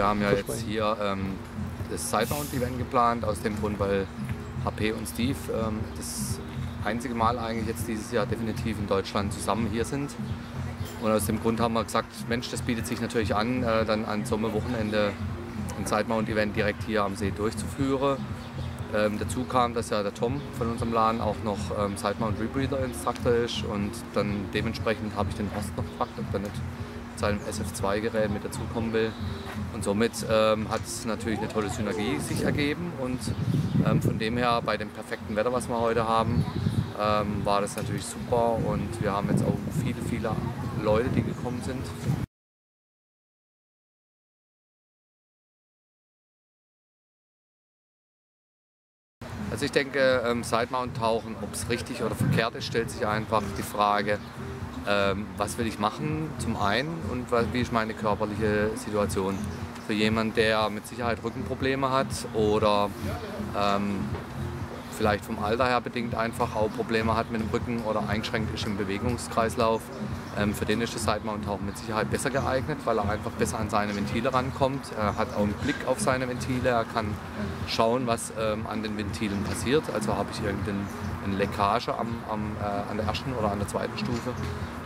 wir haben ja jetzt hier das Sidemount-Event geplant, aus dem Grund, weil HP und Steve das einzige Mal eigentlich jetzt dieses Jahr definitiv in Deutschland zusammen hier sind. Und aus dem Grund haben wir gesagt, Mensch, das bietet sich natürlich an, dann an so einem Wochenende ein Sidemount-Event direkt hier am See durchzuführen. Dazu kam, dass ja der Tom von unserem Laden auch noch Sidemount-Rebreather-Instructor ist, und dann dementsprechend habe ich den Horst noch gefragt, ob er nicht mit seinem SF2-Gerät mit dazukommen will. Und somit hat es natürlich eine tolle Synergie sich ergeben, und von dem her, bei dem perfekten Wetter, was wir heute haben, war das natürlich super, und wir haben jetzt auch viele Leute, die gekommen sind. Also ich denke, Sidemount-Tauchen, ob es richtig oder verkehrt ist, stellt sich einfach die Frage, was will ich machen zum einen, und wie ist meine körperliche Situation. Für jemanden, der mit Sicherheit Rückenprobleme hat oder vielleicht vom Alter her bedingt einfach auch Probleme hat mit dem Rücken oder eingeschränkt ist im Bewegungskreislauf, für den ist das Sidemount-Tauchen mit Sicherheit besser geeignet, weil er einfach besser an seine Ventile rankommt. Er hat auch einen Blick auf seine Ventile, er kann schauen, was an den Ventilen passiert. Also habe ich irgendeine Leckage an der ersten oder an der zweiten Stufe.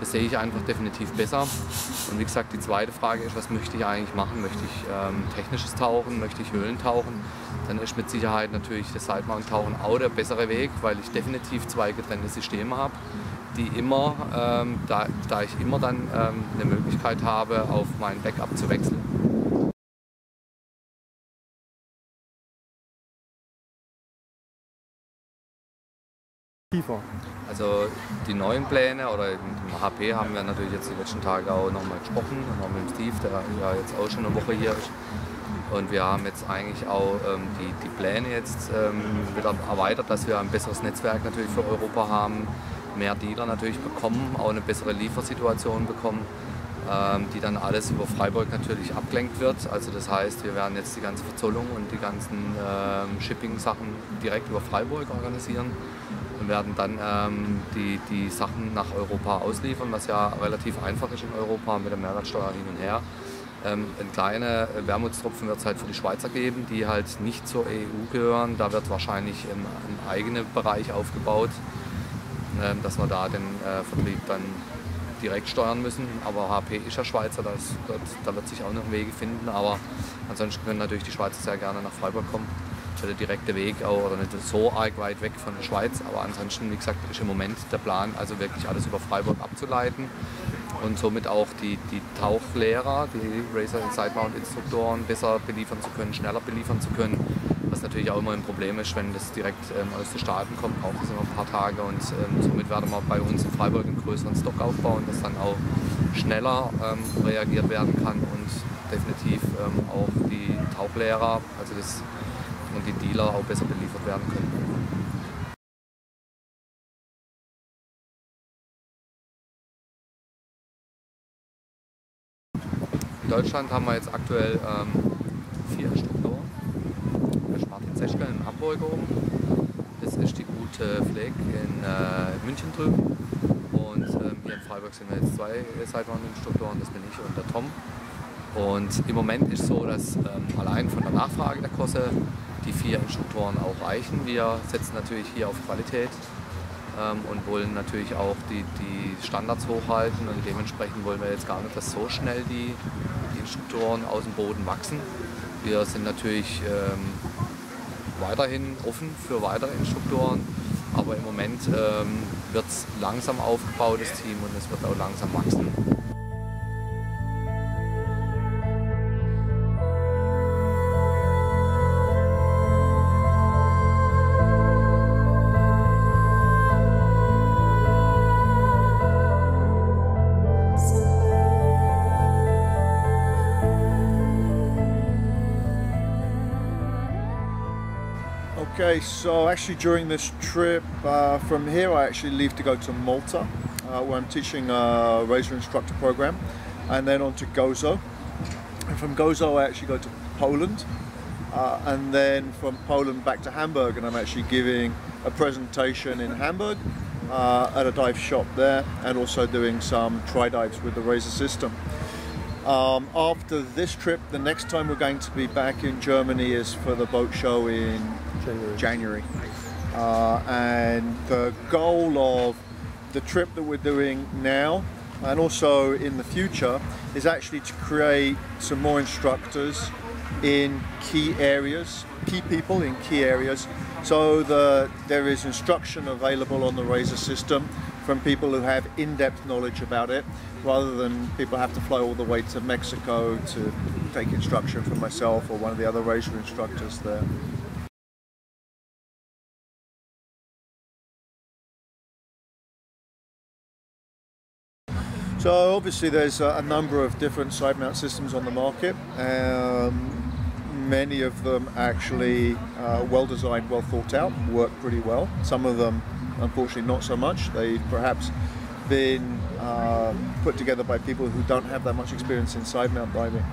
Das sehe ich einfach definitiv besser. Und wie gesagt, die zweite Frage ist, was möchte ich eigentlich machen? Möchte ich technisches Tauchen? Möchte ich Höhlentauchen? Dann ist mit Sicherheit natürlich das Sidemount-Tauchen auch der bessere Weg, weil ich definitiv zwei getrennte Systeme habe, die immer, da ich immer dann eine Möglichkeit habe, auf mein Backup zu wechseln. Also die neuen Pläne, oder mit dem HP haben wir natürlich jetzt die letzten Tage auch nochmal gesprochen, noch mit dem Steve, der ja jetzt auch schon eine Woche hier ist. Und wir haben jetzt eigentlich auch die Pläne jetzt wieder erweitert, dass wir ein besseres Netzwerk natürlich für Europa haben, mehr Dealer natürlich bekommen, auch eine bessere Liefersituation bekommen, die dann alles über Freiburg natürlich abgelenkt wird. Also das heißt, wir werden jetzt die ganze Verzollung und die ganzen Shipping-Sachen direkt über Freiburg organisieren und werden dann die Sachen nach Europa ausliefern, was ja relativ einfach ist in Europa mit der Mehrwertsteuer hin und her. Ein kleiner Wermutstropfen wird es halt für die Schweizer geben, die halt nicht zur EU gehören. Da wird wahrscheinlich ein eigener Bereich aufgebaut, dass wir da den Vertrieb dann direkt steuern müssen. Aber HP ist ja Schweizer, da wird sich auch noch Wege finden. Aber ansonsten können natürlich die Schweizer sehr gerne nach Freiburg kommen. Der direkte Weg auch, oder nicht so arg weit weg von der Schweiz. Aber ansonsten, wie gesagt, ist im Moment der Plan, also wirklich alles über Freiburg abzuleiten. Und somit auch die Tauchlehrer, die Racer- und Sidemount-Instruktoren besser beliefern zu können, schneller beliefern zu können. Was natürlich auch immer ein Problem ist, wenn das direkt aus den Staaten kommt, braucht es immer ein paar Tage. Und somit werden wir bei uns in Freiburg einen größeren Stock aufbauen, dass dann auch schneller reagiert werden kann und definitiv auch die Tauchlehrer und die Dealer auch besser beliefert werden können. In Deutschland haben wir jetzt aktuell 4 Instruktoren. Der Martin Zeschke in Hamburg oben. Das ist die gute Fleck in München drüben. Und hier in Freiburg sind wir jetzt 2 Sidemount-Instruktoren, das bin ich und der Tom. Und im Moment ist es so, dass allein von der Nachfrage der Kurse die 4 Instruktoren auch reichen. Wir setzen natürlich hier auf Qualität und wollen natürlich auch die Standards hochhalten, und dementsprechend wollen wir jetzt gar nicht, dass so schnell die Instruktoren aus dem Boden wachsen. Wir sind natürlich weiterhin offen für weitere Instruktoren, aber im Moment wird es langsam aufgebaut, das Team, und es wird auch langsam wachsen. Okay, so actually during this trip from here I actually leave to go to Malta where I'm teaching a Razor instructor program, and then on to Gozo, and from Gozo I actually go to Poland, and then from Poland back to Hamburg, and I'm actually giving a presentation in Hamburg at a dive shop there, and also doing some tri-dives with the Razor system. After this trip, the next time we're going to be back in Germany is for the boat show in January. And the goal of the trip that we're doing now and also in the future is actually to create some more instructors in key areas, key people in key areas, so that there is instruction available on the Razor system from people who have in-depth knowledge about it, rather than people have to fly all the way to Mexico to take instruction from myself or one of the other Razor instructors there. So obviously there's a number of different side mount systems on the market. Many of them actually well designed, well thought out, work pretty well. Some of them unfortunately not so much. They've perhaps been put together by people who don't have that much experience in side mount diving.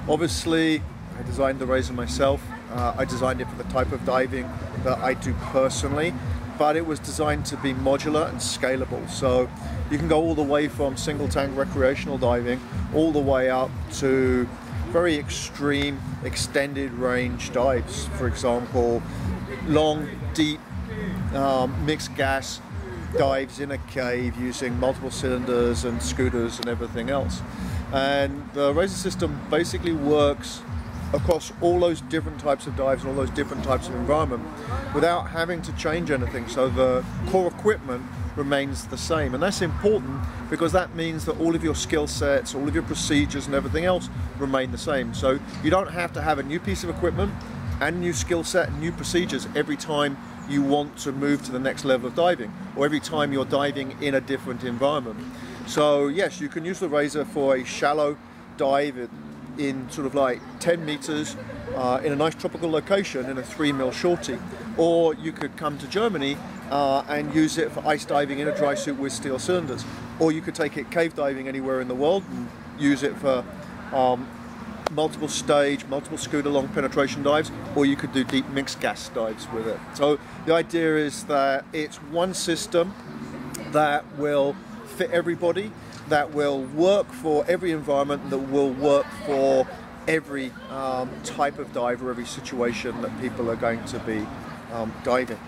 Obviously I designed the Razor myself. I designed it for the type of diving that I do personally, but it was designed to be modular and scalable. So you can go all the way from single tank recreational diving all the way up to very extreme extended range dives. For example, long, deep mixed gas dives in a cave using multiple cylinders and scooters and everything else. And the Razor system basically works across all those different types of dives and all those different types of environment without having to change anything. So the core equipment remains the same, and that's important because that means that all of your skill sets, all of your procedures and everything else remain the same. So you don't have to have a new piece of equipment and new skill set and new procedures every time you want to move to the next level of diving, or every time you're diving in a different environment. So yes, you can use the Razor for a shallow dive in sort of like 10 meters in a nice tropical location in a 3mm shorty, or you could come to Germany and use it for ice diving in a dry suit with steel cylinders, or you could take it cave diving anywhere in the world and use it for multiple stage, multiple scooter long penetration dives, or you could do deep mixed gas dives with it. So the idea is that it's one system that will fit everybody, that will work for every environment, that will work for every type of dive or every situation that people are going to be diving.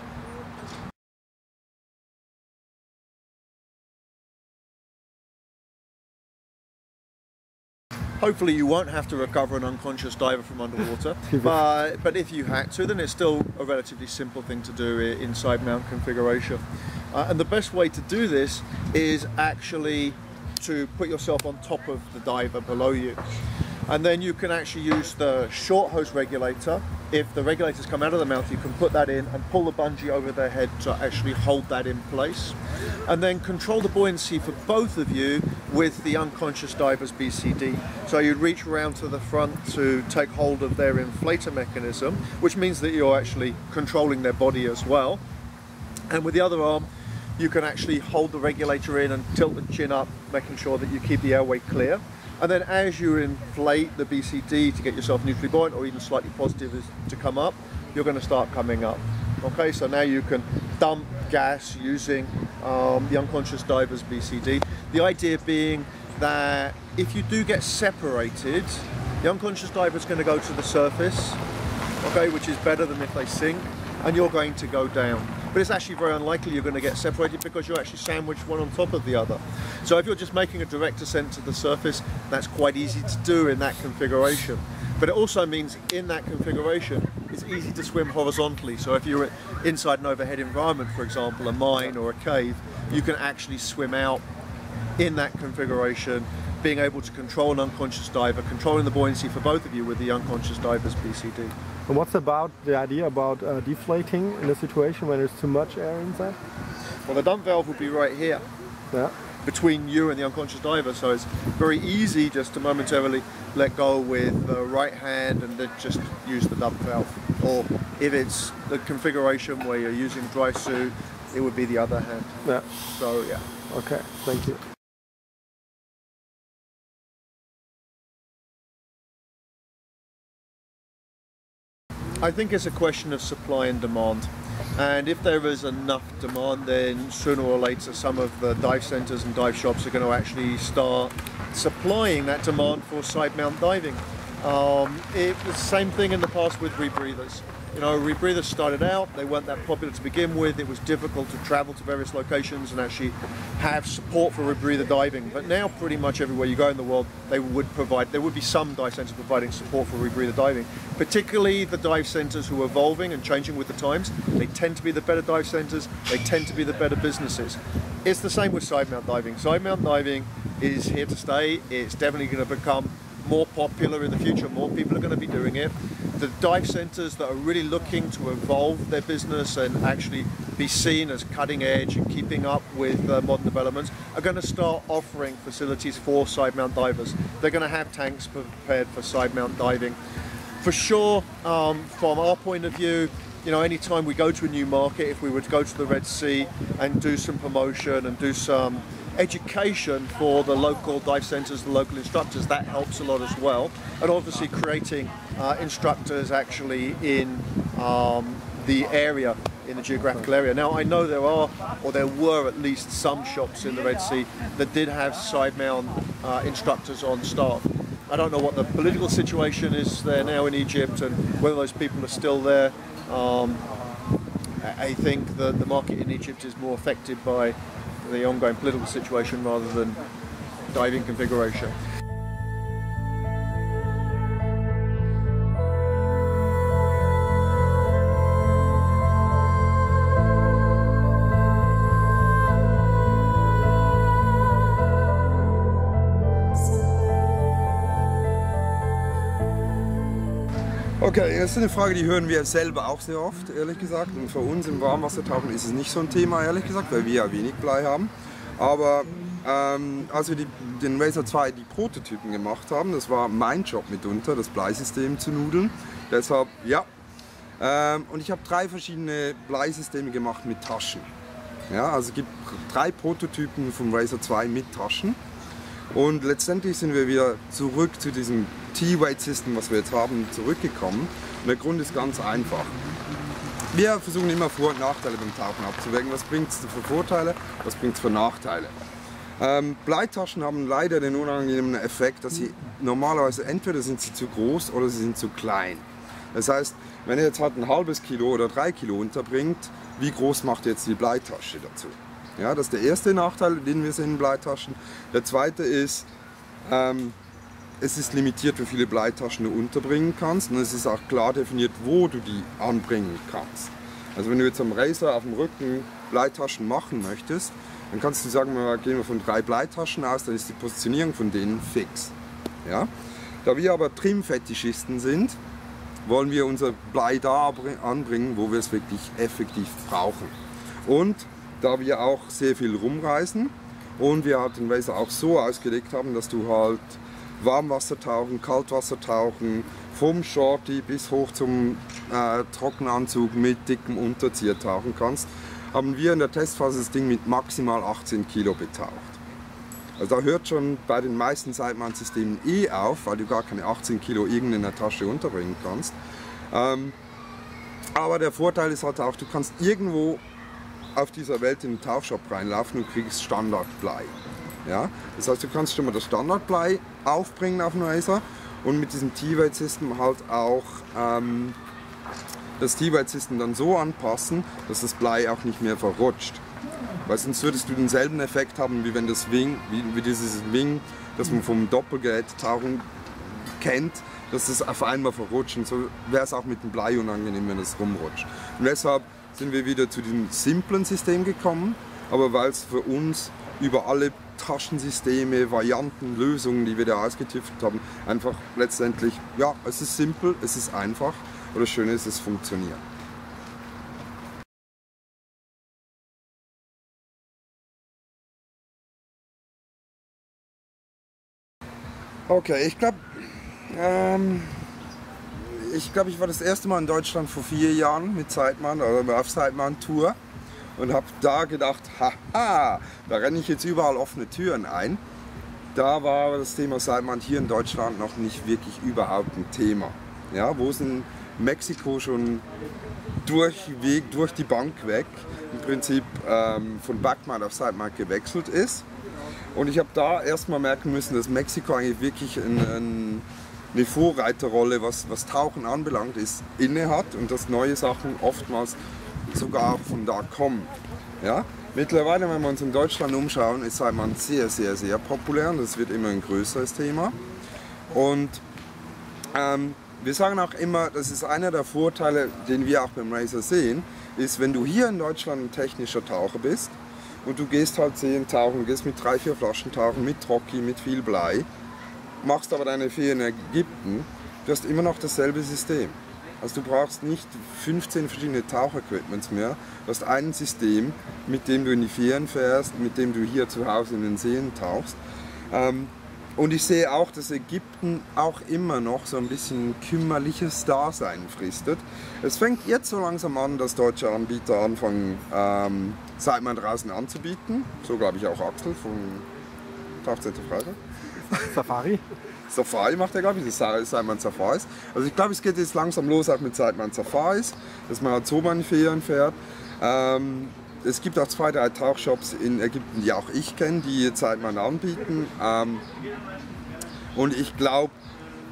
Hopefully you won't have to recover an unconscious diver from underwater, but if you had to, then it's still a relatively simple thing to do in side mount configuration. And the best way to do this is actually to put yourself on top of the diver below you. And then you can actually use the short hose regulator. If the regulators come out of the mouth, you can put that in and pull the bungee over their head to actually hold that in place. And then control the buoyancy for both of you with the unconscious diver's BCD. So you'd reach around to the front to take hold of their inflator mechanism, which means that you're actually controlling their body as well. And with the other arm, you can actually hold the regulator in and tilt the chin up, making sure that you keep the airway clear. And then as you inflate the BCD to get yourself neutrally buoyant or even slightly positive to come up, you're going to start coming up. Okay, so now you can dump gas using the unconscious diver's BCD. The idea being that if you do get separated, the unconscious diver is going to go to the surface, okay, which is better than if they sink, and you're going to go down. But it's actually very unlikely you're going to get separated because you're actually sandwiched one on top of the other. So if you're just making a direct descent to the surface, that's quite easy to do in that configuration. But it also means in that configuration, it's easy to swim horizontally. So if you're inside an overhead environment, for example, a mine or a cave, you can actually swim out in that configuration, being able to control an unconscious diver, controlling the buoyancy for both of you with the unconscious diver's BCD. And what's about the idea about deflating in a situation when there's too much air inside? Well, the dump valve would be right here, between you and the unconscious diver, so it's very easy just to momentarily let go with the right hand and then just use the dump valve. Or if it's the configuration where you're using dry suit, it would be the other hand. Yeah. So yeah. Okay, thank you. I think it's a question of supply and demand. And if there is enough demand, then sooner or later some of the dive centres and dive shops are going to actually start supplying that demand for side mount diving. It was the same thing in the past with rebreathers. You know, rebreathers started out, they weren't that popular to begin with. It was difficult to travel to various locations and actually have support for rebreather diving. But now pretty much everywhere you go in the world, there would be some dive centres providing support for rebreather diving. Particularly the dive centres who are evolving and changing with the times. They tend to be the better dive centres, they tend to be the better businesses. It's the same with side mount diving. Side mount diving is here to stay. It's definitely going to become more popular in the future. More people are going to be doing it. The dive centres that are really looking to evolve their business and actually be seen as cutting edge and keeping up with modern developments are going to start offering facilities for side mount divers. They're going to have tanks prepared for side mount diving. For sure, from our point of view, you know, anytime we go to a new market, if we were to go to the Red Sea and do some promotion and do some education for the local dive centres, the local instructors, that helps a lot as well. And obviously creating instructors actually in the area, in the geographical area. Now I know there are, or there were at least some shops in the Red Sea that did have side mount instructors on staff. I don't know what the political situation is there now in Egypt and whether those people are still there. I think that the market in Egypt is more affected by the ongoing political situation rather than diving configuration. Okay, das ist eine Frage, die hören wir selber auch sehr oft, ehrlich gesagt. Und für uns im Warmwassertauchen ist es nicht so ein Thema, ehrlich gesagt, weil wir ja wenig Blei haben. Aber als wir den Razor 2 die Prototypen gemacht haben, das war mein Job mitunter, das Bleisystem zu nudeln. Deshalb, ja. Und ich habe 3 verschiedene Bleisysteme gemacht mit Taschen. Ja, also es gibt 3 Prototypen vom Razor 2 mit Taschen. Und letztendlich sind wir wieder zurück zu diesem T-Weight-System, was wir jetzt haben, zurückgekommen. Und der Grund ist ganz einfach. Wir versuchen immer Vor- und Nachteile beim Tauchen abzuwägen. Was bringt es für Vorteile, was bringt es für Nachteile? Bleitaschen haben leider den unangenehmen Effekt, dass sie normalerweise entweder sind sie zu groß oder sie sind zu klein. Das heißt, wenn ihr jetzt halt ein halbes Kilo oder 3 Kilo unterbringt, wie groß macht jetzt die Bleitasche dazu? Ja, das ist der erste Nachteil, den wir sehen in Bleitaschen. Der zweite ist, es ist limitiert, wie viele Bleitaschen du unterbringen kannst, und es ist auch klar definiert, wo du die anbringen kannst. Also wenn du jetzt am Razor auf dem Rücken Bleitaschen machen möchtest, dann kannst du sagen, gehen wir von 3 Bleitaschen aus, dann ist die Positionierung von denen fix. Ja? Da wir aber Trim-Fetischisten sind, wollen wir unser Blei da anbringen, wo wir es wirklich effektiv brauchen. Und da wir auch sehr viel rumreisen und wir halt den Razor auch so ausgelegt haben, dass du halt Warmwassertauchen, Kaltwassertauchen, vom Shorty bis hoch zum Trockenanzug mit dickem Unterzieher tauchen kannst, haben wir in der Testphase das Ding mit maximal 18 Kilo betaucht. Also da hört schon bei den meisten Sidemount-Systemen auf, weil du gar keine 18 Kilo irgend in der Tasche unterbringen kannst. Aber der Vorteil ist halt auch, du kannst irgendwo auf dieser Welt in den Tauchshop reinlaufen und kriegst Standardblei. Ja? Das heißt, du kannst schon mal das Standardblei aufbringen auf den Razor und mit diesem T-Weight-System halt auch das T-Weight-System dann so anpassen, dass das Blei auch nicht mehr verrutscht. Weil sonst würdest du denselben Effekt haben, wie wenn das wie dieses Wing, das man vom Doppelgerät tauchen kennt, dass es auf einmal verrutscht. Und so wäre es auch mit dem Blei unangenehm, wenn es rumrutscht. Und deshalb sind wir wieder zu diesem simplen System gekommen, aber weil es für uns über alle Taschensysteme, Varianten, Lösungen, die wir da ausgetüftelt haben, einfach letztendlich, ja, es ist simpel, es ist einfach, aber das Schöne ist, es funktioniert. Okay, ich glaube, ich war das erste Mal in Deutschland vor 4 Jahren mit Sidemount oder auf Sidemount-Tour und habe da gedacht, haha, da renne ich jetzt überall offene Türen ein. Da war das Thema Sidemount hier in Deutschland noch nicht wirklich überhaupt ein Thema. Ja, wo es in Mexiko schon durchweg, durch die Bank weg, im Prinzip von Backmount auf Sidemount gewechselt ist. Und ich habe da erstmal merken müssen, dass Mexiko eigentlich wirklich eine Vorreiterrolle, was Tauchen anbelangt, inne hat und dass neue Sachen oftmals sogar von da kommen. Ja? Mittlerweile, wenn wir uns in Deutschland umschauen, ist Sidemount sehr, sehr, sehr populär und das wird immer ein größeres Thema. Und wir sagen auch immer, das ist einer der Vorteile, den wir auch beim Racer sehen, ist, wenn du hier in Deutschland ein technischer Taucher bist und du gehst halt Seen tauchen, gehst mit 3, 4 Flaschen tauchen, mit Trocki, mit viel Blei, machst aber deine Ferien in Ägypten, du hast immer noch dasselbe System. Also du brauchst nicht 15 verschiedene Tauchequipments mehr, du hast ein System, mit dem du in die Ferien fährst, mit dem du hier zu Hause in den Seen tauchst. Und ich sehe auch, dass Ägypten auch immer noch so ein bisschen kümmerliches Dasein fristet. Es fängt jetzt so langsam an, dass deutsche Anbieter anfangen, Sidemount draußen anzubieten. So glaube ich auch Axel von Tauchcenter Freiburg. Safari? Safari macht er, glaube ich, das Sidemount Safaris. Also ich glaube, es geht jetzt langsam los auch mit Sidemount Safaris, dass man halt so mal in Ferien fährt. Es gibt auch 2, 3 Tauchshops in Ägypten, die auch ich kenne, die jetzt Sidemount anbieten. Und ich glaube,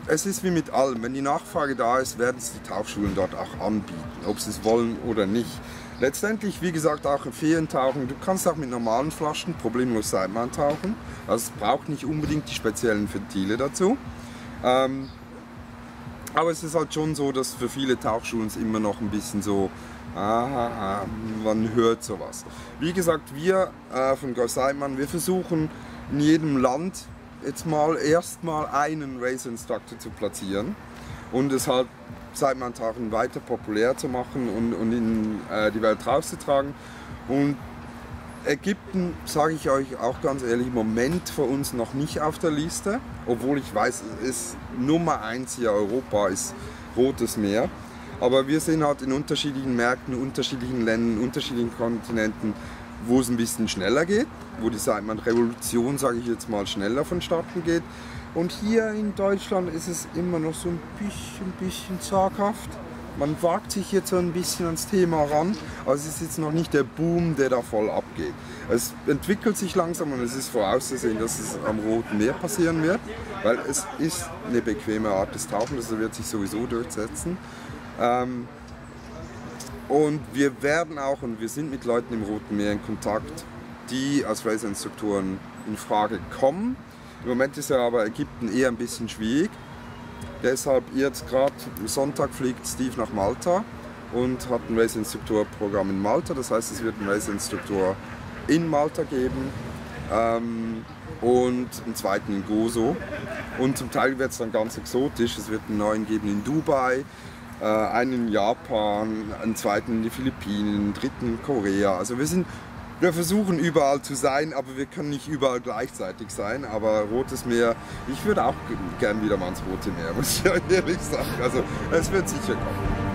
es ist wie mit allem. Wenn die Nachfrage da ist, werden es die Tauchschulen dort auch anbieten, ob sie es wollen oder nicht. Letztendlich, wie gesagt, auch im Ferientauchen. Du kannst auch mit normalen Flaschen problemlos Sidemount tauchen. Also es braucht nicht unbedingt die speziellen Ventile dazu. Aber es ist halt schon so, dass für viele Tauchschulen es immer noch ein bisschen so, man hört sowas. Wie gesagt, wir von Sidemount, wir versuchen in jedem Land jetzt mal erstmal einen Racer Instructor zu platzieren und es halt Sidemount-Tauchen weiter populär zu machen und in die Welt rauszutragen. Und Ägypten, sage ich euch auch ganz ehrlich, im Moment für uns noch nicht auf der Liste, obwohl ich weiß, es ist Nummer 1 hier Europa, ist Rotes Meer. Aber wir sehen halt in unterschiedlichen Märkten, unterschiedlichen Ländern, unterschiedlichen Kontinenten, wo es ein bisschen schneller geht, wo die Sidemount-Revolution, sage ich jetzt mal, schneller vonstatten geht. Und hier in Deutschland ist es immer noch so ein bisschen zaghaft. Man wagt sich jetzt so ein bisschen ans Thema ran, aber es ist jetzt noch nicht der Boom, der da voll abgeht. Es entwickelt sich langsam und es ist vorauszusehen, dass es am Roten Meer passieren wird, weil es ist eine bequeme Art des Tauchens, das wird sich sowieso durchsetzen. Und wir werden auch, und wir sind mit Leuten im Roten Meer in Kontakt, die als Racer-Instruktoren in Frage kommen. Im Moment ist ja aber Ägypten eher ein bisschen schwierig. Deshalb jetzt gerade Sonntag fliegt Steve nach Malta und hat ein Racer-Instruktor-Programm in Malta. Das heißt, es wird einen Racer-Instruktor in Malta geben und einen zweiten in Gozo. Und zum Teil wird es dann ganz exotisch. Es wird einen neuen geben in Dubai, einen in Japan, einen zweiten in die Philippinen, einen dritten in Korea. Also wir versuchen überall zu sein, aber wir können nicht überall gleichzeitig sein. Aber Rotes Meer, ich würde auch gern wieder mal ins Rote Meer, muss ich ehrlich sagen. Also es wird sicher kommen.